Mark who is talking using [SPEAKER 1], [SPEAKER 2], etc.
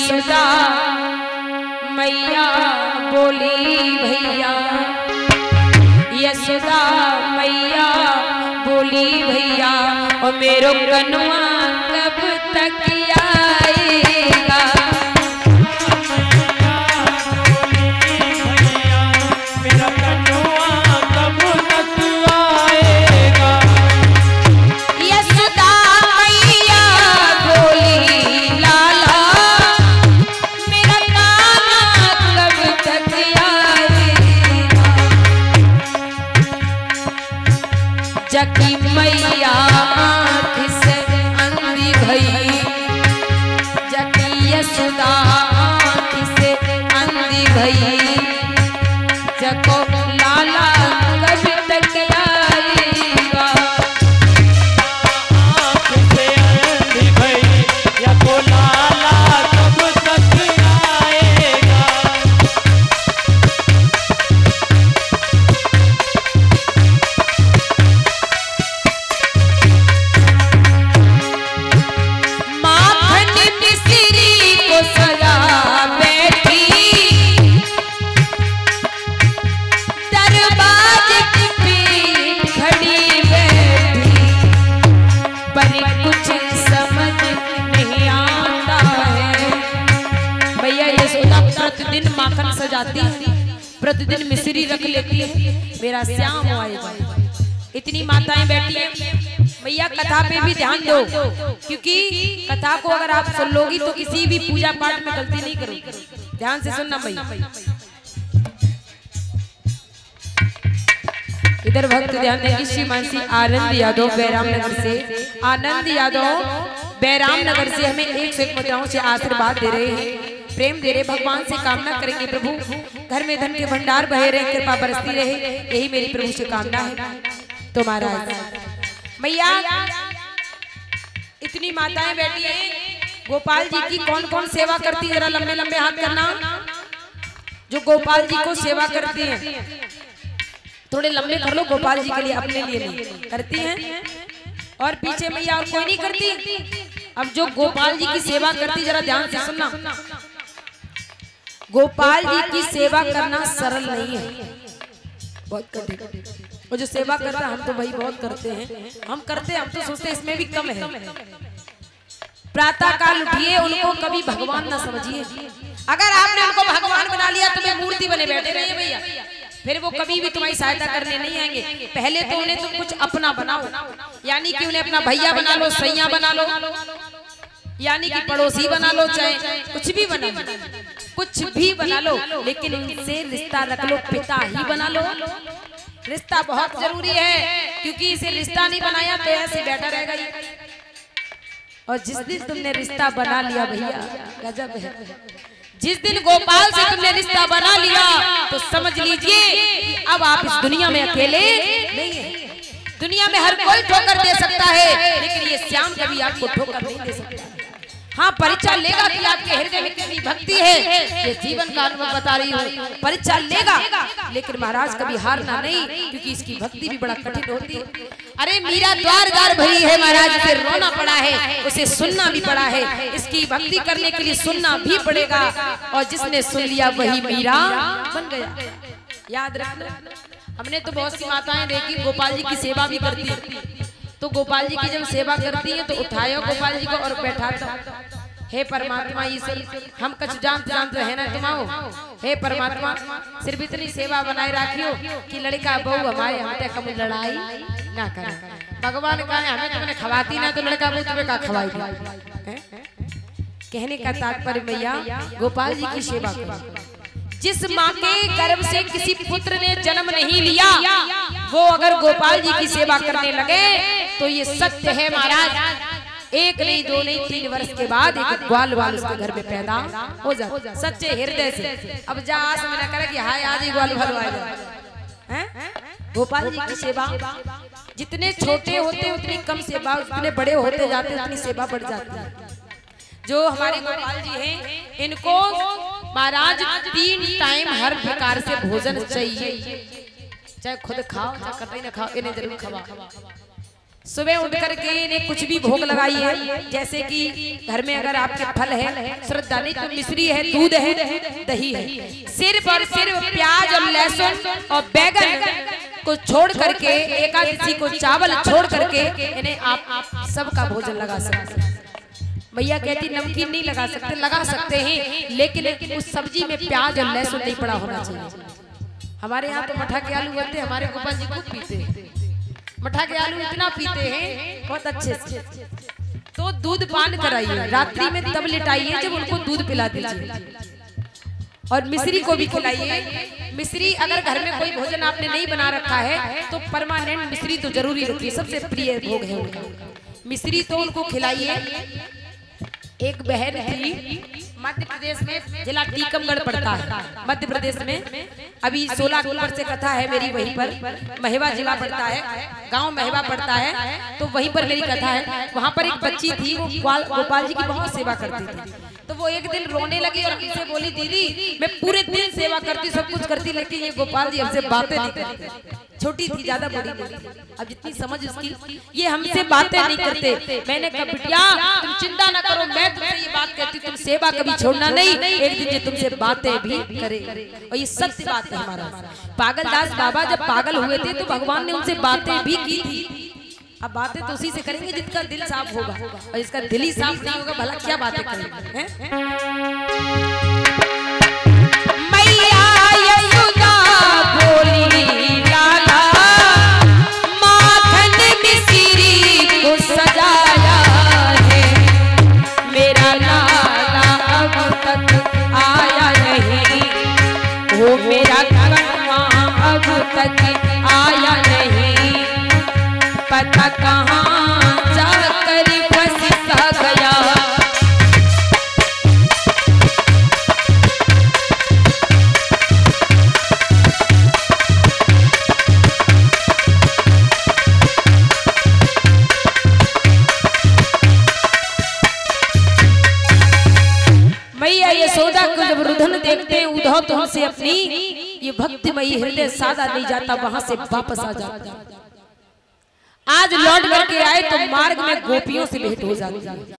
[SPEAKER 1] यशोदा मैया बोली भैया, यशोदा मैया बोली भैया, और मेरो कनुआ कब तक आएगा।
[SPEAKER 2] मेरा कनुआ कब तक आएगा।
[SPEAKER 1] यशोदा मैया बोली लाला मेरा काना कब तक आएगा। जकी मैया आँख से अंधी भई, जकी यशोदा आँख से अंधी भई, जको लाला कब तक आएगा।
[SPEAKER 2] आँख से अंधी भई, या को लाला कब तक आएगा।
[SPEAKER 1] माखन मिश्री को सजा बैठी, दरवाजे पे खड़ी बैठी, पर कुछ समझ नहीं आता है। भैया यशोदा प्रतिदिन माखन सजाती है, प्रतिदिन मिश्री रख लेती है, मेरा श्याम आएगा। इतनी माताएं बैठी हैं। भैया कथा पे भी ध्यान दो, क्योंकि कथा को अगर आप सुन लोगी तो किसी भी पूजा पाठ में गलती नहीं करोगी। ध्यान से सुनना भैया। इधर भक्त ध्यान दें। श्री मानसी आनंद यादव बैराम नगर से, आनंद यादव बैराम नगर से हमें 101 मुद्राओं से आशीर्वाद दे रहे हैं, प्रेम दे रहे। भगवान से कामना करेंगे प्रभु घर में धन के भंडार बहे रहे, कृपा बरसती रहे, यही मेरी प्रभु से कामना है। तो महाराज भैया इतनी माताएं बैठी हैं। गोपाल जी की कौन कौन सेवा करती है, जरा लंबे लंबे हाथ करना। जो गोपाल जी को सेवा करती हैं थोड़े लंबे कर लो, गोपाल जी के लिए, अपने लिए नहीं करती हैं। और पीछे भैया और कोई नहीं करती। अब जो गोपाल जी की सेवा करती, जरा ध्यान से सुनना। गोपाल जी की सेवा करना सरल नहीं है, बहुत कठिन। और जो सेवा करता है, हम तो भाई बहुत करते हैं, हम तो सोचते हैं इसमें भी कम है। प्रातः काल उठिए, उनको कभी भगवान ना समझिए। अगर आपने उनको भगवान बना लिया तो वे मूर्ति बने बैठे रहिए भैया, फिर वो कभी भी तुम्हारी सहायता करने नहीं आएंगे। पहले तो उन्हें तुम कुछ अपना बनाओ, यानी कि उन्हें अपना भैया बना लो, सैया बना लो, यानी कि पड़ोसी बना लो, चाहे कुछ भी बना लो, कुछ भी बना लो, लेकिन उनसे रिश्ता रख लो, पिता ही बना लो। रिश्ता बहुत जरूरी है, क्योंकि इसे रिश्ता नहीं बनाया तो ऐसे बैठा रहेगा ये। और जिस दिन तुमने रिश्ता बना लिया भैया, गजब है। जिस दिन गोपाल से तुमने रिश्ता बना लिया तो समझ लीजिए कि अब आप इस दुनिया में अकेले नहीं हैं। दुनिया में हर कोई ठोकर दे सकता है, लेकिन ये श्याम कभी आपको ठोकर नहीं दे सकता। हाँ, परीक्षा लेगा कि आपके हृदय में कितनी भक्ति है, ये जीवन का अनुभव बता रही हूँ। परीक्षा लेगा, लेकिन महाराज कभी हारना नहीं, क्योंकि इसकी भक्ति भी बड़ा कठिन होती है। अरे मीरा द्वार द्वार भरी है महाराज, उसे रोना पड़ा है, उसे सुनना भी पड़ा है। इसकी भक्ति करने के लिए सुनना भी पड़ेगा, और जिसने सुन लिया वही मीरा बन गया। याद रखना। हमने तो बहुत सी माताएं देखी गोपाल जी की सेवा भी करती है। तो गोपाल जी की जब सेवा करती है तो उठायो गोपाल जी को और बैठा दो। हे परमात्मा, ईश्वर हम कछ जानते है ना तुम आओ। हे परमात्मा, सिर्फ इतनी सेवा बनाए रखियो कि लड़का बहू हमारे हमसे कम लड़ाई ना करे। भगवान का हमें तुमने खवाती ना तो लड़का बहू तुम्हें का खवाई। कहने का तात्पर्य भैया, गोपाल जी की सेवा करो। जिस माँ के गर्भ से किसी पुत्र ने जन्म नहीं लिया, वो अगर गोपाल जी की सेवा करने लगे तो ये सत्य है महाराज, एक नहीं, दो नहीं, 3 वर्ष के बाद एक ग्वाल बाल उसके घर में पैदा हो जाता, सच्चे हृदय से। अब जा आस में न करे कि हाय आज ही ग्वाल बाल आएगा। गोपाल जी की सेवा जितने छोटे होते उतनी कम सेवा, उतने बड़े होते जाते उतनी सेवा बढ़ जाती है। जो हमारे गोपाल जी हैं, इनको महाराज 3 टाइम हर प्रकार से भोजन चाहिए, चाहे खुद खाओ चाहे कतई न खाओ, इन्हें जरूर खवा। सुबह उठ करके इन्हें कुछ भी भोग लगाई है, जैसे कि घर में अगर आपके फल है, श्रद्धा नहीं तो मिश्री है, दूध है, दही है, सिर्फ और सिर्फ प्याज और लहसुन और बैगन को छोड़ करके, एकादशी को चावल छोड़ करके इन्हें आप सबका भोजन लगा सकते हैं। भैया कहती नमकीन नहीं लगा सकते, लगा सकते हैं, लेकिन उस सब्जी में प्याज और लहसुन नहीं पड़ा होना चाहिए। हमारे यहाँ तो मठा के आलू बनते, हमारे गोपाल जी खूब पीते हैं मठा के आलू, इतना पीते हैं बहुत अच्छे से। तो दूध पान कराइए, रात्रि में तब लिटाइए जब उनको दूध पिला दीजिए, और मिश्री को भी खिलाइए। मिश्री अगर घर में कोई भोजन आपने नहीं बना रखा है तो परमानेंट मिश्री तो जरूरी रखिए, सबसे प्रिय भोग है उनका। मिश्री तो उनको खिलाइए। एक बहन थी मध्य प्रदेश में, जिला टीकमगढ़ पड़ता है मध्य प्रदेश में, अभी 16 अक्टूबर से कथा है मेरी, वहीं पर महेवा जिला पड़ता है, गांव महेवा पड़ता है, तो वहीं पर मेरी कथा है। वहां पर एक बच्ची थी, वो गोपाल जी की बहुत सेवा करती थी। तो वो एक दिन रोने लगी और हमसे बोली, दीदी मैं पूरे दिन सेवा करती, सब कुछ करती, लेकिन ये गोपाल जी हमसे बातें नहीं करते। छोटी थी, ज्यादा बड़ी नहीं, अब जितनी समझ उसकी, ये हमसे बातें नहीं करते। मैंने कहा बिटिया तुम चिंता ना करो, मैं तुमसे ये बात कहती, तुम सेवा कभी छोड़ना नहीं, एक दिन ये तुमसे बातें भी करे। और ये सत्य बात है हमारा। पागलदास बाबा जब पागल हुए थे तो भगवान ने उनसे बातें भी की थी। अब बातें तो उसी से करेंगे जिसका दिल साफ होगा, और जिसका दिल ही साफ नहीं होगा भला क्या बातें करेंगे। मैया यशोदा बोली लाला, माखन मिश्री को सजाया है, मेरा लाला अब तक आया नहीं, वो मेरा कन्वा अब तक आया नहीं, पता कहाँ जाकर फंस सा गया। मैया यशोदा को जब रुदन देखते हैं उद्धव तो हमसे अपनी ये भक्तिमयी हृदय सादा नहीं जाता, वहां से वापस आ जाता। आज लौट करके आए तो मार्ग में गोपियों से भेंट हो जाती है।